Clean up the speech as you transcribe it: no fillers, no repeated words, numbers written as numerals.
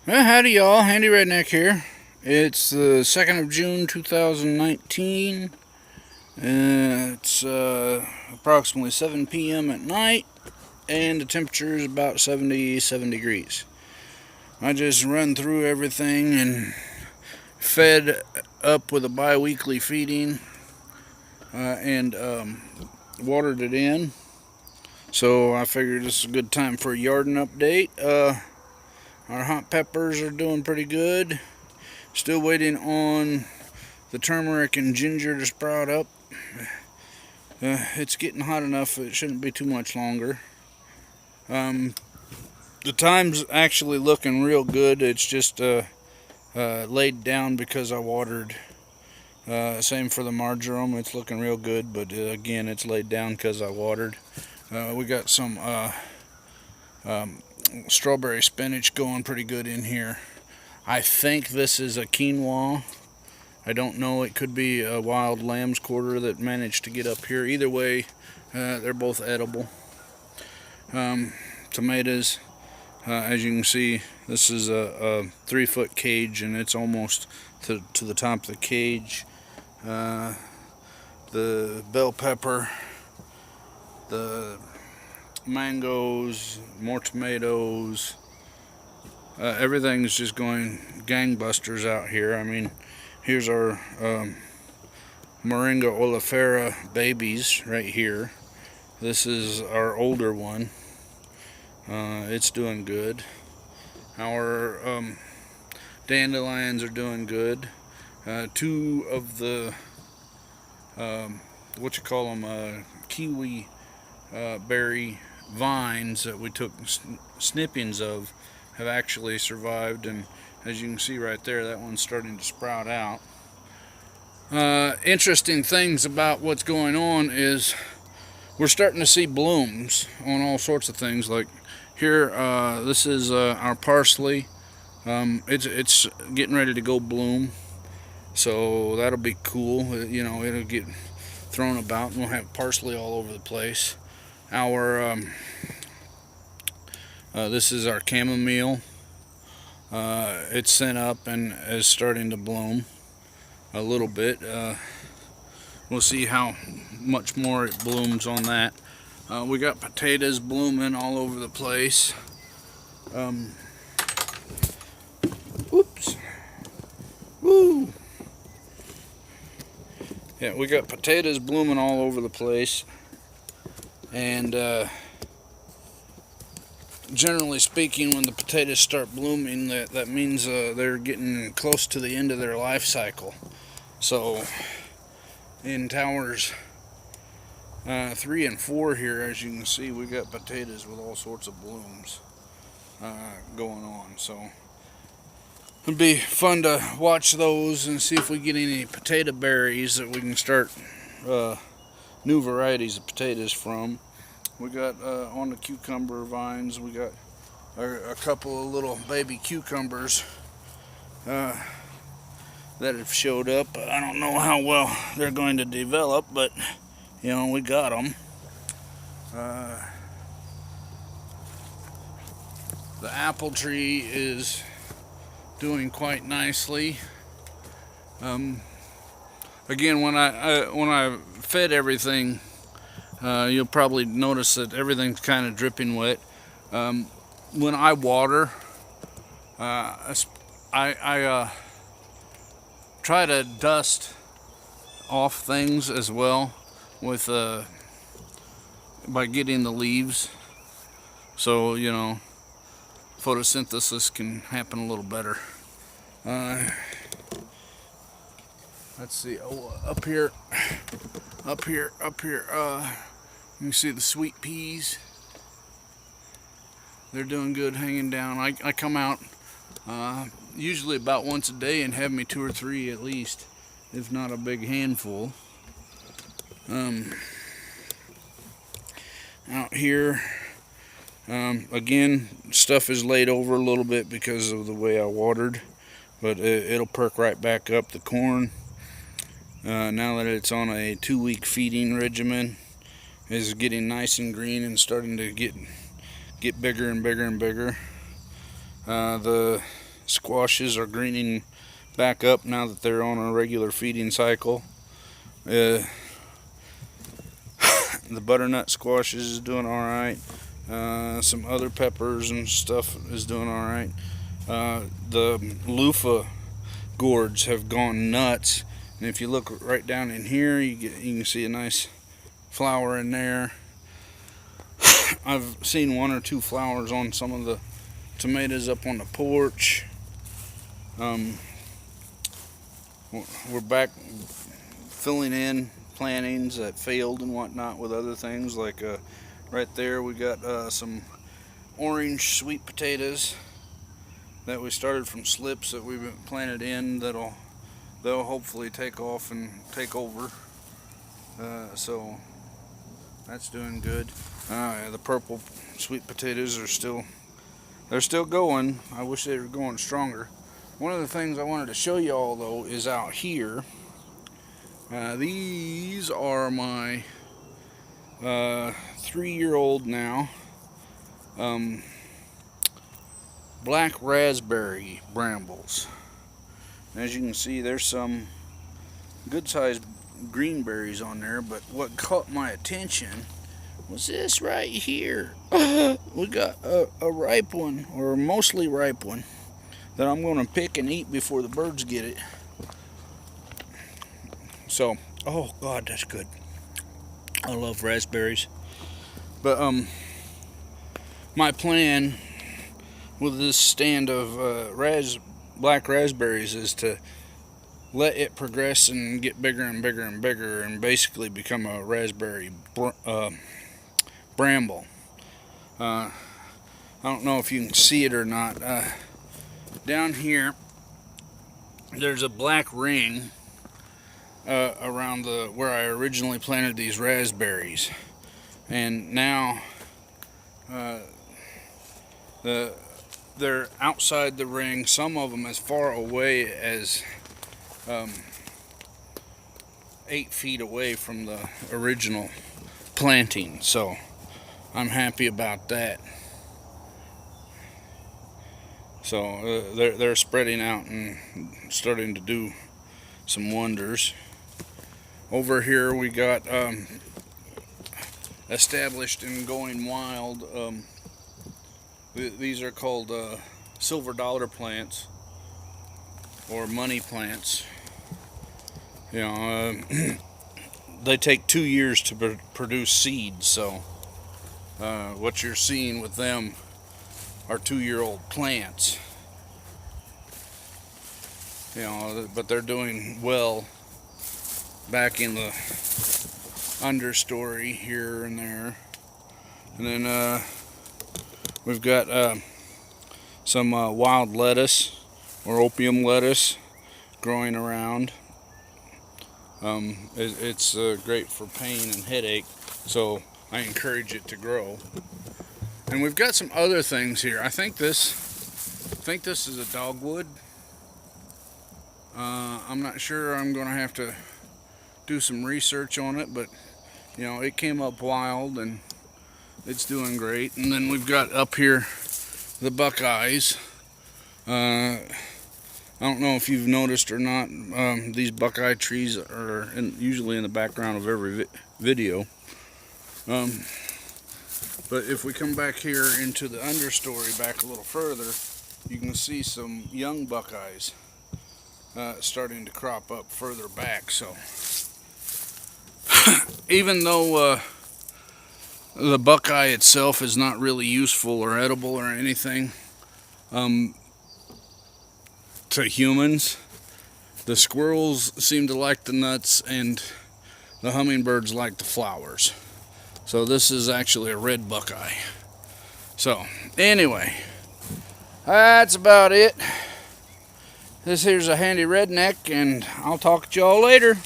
Well, howdy y'all, Handy Redneck here. It's the 2nd of June 2019. It's approximately 7 p.m. at night, and the temperature is about 77 degrees. I just run through everything and fed up with a bi-weekly feeding and watered it in. So I figured this is a good time for a Yarden update. Our hot peppers are doing pretty good. Still waiting on the turmeric and ginger to sprout up. It's getting hot enough, it shouldn't be too much longer. The time's actually looking real good. It's just laid down because I watered. Same for the marjoram, it's looking real good, but again, it's laid down because I watered. We got some strawberry spinach going pretty good in here. I think this is a quinoa. I don't know, it could be a wild lamb's quarter that managed to get up here. Either way, they're both edible. Tomatoes, as you can see, this is a 3-foot cage and it's almost to the top of the cage. The bell pepper, the mangoes, more tomatoes, everything's just going gangbusters out here. I mean, here's our Moringa oleifera babies right here. This is our older one. It's doing good. Our dandelions are doing good. Two of the kiwi berry vines that we took snippings of have actually survived, and as you can see right there, that one's starting to sprout out. Interesting things about what's going on is we're starting to see blooms on all sorts of things. Like here, this is our parsley. It's getting ready to go bloom, so that'll be cool. You know, it'll get thrown about and we'll have parsley all over the place. Our this is our chamomile. It's sent up and is starting to bloom a little bit. We'll see how much more it blooms on that. We got potatoes blooming all over the place. Whoops. Woo. Yeah, we got potatoes blooming all over the place, and generally speaking, when the potatoes start blooming, that means they're getting close to the end of their life cycle. So in towers 3 and 4 here, as you can see, we got potatoes with all sorts of blooms going on. So it'd be fun to watch those and see if we get any potato berries that we can start new varieties of potatoes from. We got on the cucumber vines, we got a couple of little baby cucumbers that have showed up. I don't know how well they're going to develop, but you know, we got them. The apple tree is doing quite nicely. Again, when I fed everything, you'll probably notice that everything's kind of dripping wet. When I water, I try to dust off things as well with by getting the leaves, so you know, photosynthesis can happen a little better. Let's see. Oh, up here. You can see the sweet peas. They're doing good, hanging down. I come out usually about once a day and have me 2 or 3 at least, if not a big handful. Out here, again, stuff is laid over a little bit because of the way I watered, but it'll perk right back up. The corn, now that it's on a 2-week feeding regimen, is getting nice and green and starting to get bigger and bigger and bigger. The squashes are greening back up now that they're on a regular feeding cycle. The butternut squashes is doing all right. Some other peppers and stuff is doing all right. The loofah gourds have gone nuts, and if you look right down in here, you can see a nice flower in there. I've seen one or two flowers on some of the tomatoes up on the porch. We're back filling in plantings that failed and whatnot with other things, like right there we got some orange sweet potatoes that we started from slips that we've planted in. They'll hopefully take off and take over. So that's doing good. The purple sweet potatoes are still going. I wish they were going stronger. One of the things I wanted to show you all though is out here. These are my 3-year-old now black raspberry brambles. As you can see, there's some good sized green berries on there, but what caught my attention was this right here. We got a ripe one, or a mostly ripe one, that I'm going to pick and eat before the birds get it. So, oh God, that's good. I love raspberries. But my plan with this stand of black raspberries is to let it progress and get bigger and bigger and bigger, and basically become a raspberry bramble. I don't know if you can see it or not. Down here, there's a black ring around where I originally planted these raspberries, and now they're outside the ring. Some of them as far away as 8 feet away from the original planting, so I'm happy about that. So they're spreading out and starting to do some wonders. Over here we got established and going wild. These are called silver dollar plants, or money plants. You know, they take 2 years to produce seeds, so what you're seeing with them are 2-year-old plants. You know, but they're doing well back in the understory here and there. And then we've got some wild lettuce, or opium lettuce, growing around. It's great for pain and headache, so I encourage it to grow. And we've got some other things here. I think this is a dogwood. I'm not sure. I'm going to have to do some research on it, but you know, it came up wild and it's doing great. And then we've got up here the buckeyes. I don't know if you've noticed or not, these buckeye trees are usually in the background of every video. But if we come back here into the understory, back a little further, you can see some young buckeyes starting to crop up further back. So even though the buckeye itself is not really useful or edible or anything to humans, the squirrels seem to like the nuts, and the hummingbirds like the flowers. So this is actually a red buckeye. So anyway, that's about it. This here's a handy redneck, and I'll talk to y'all later.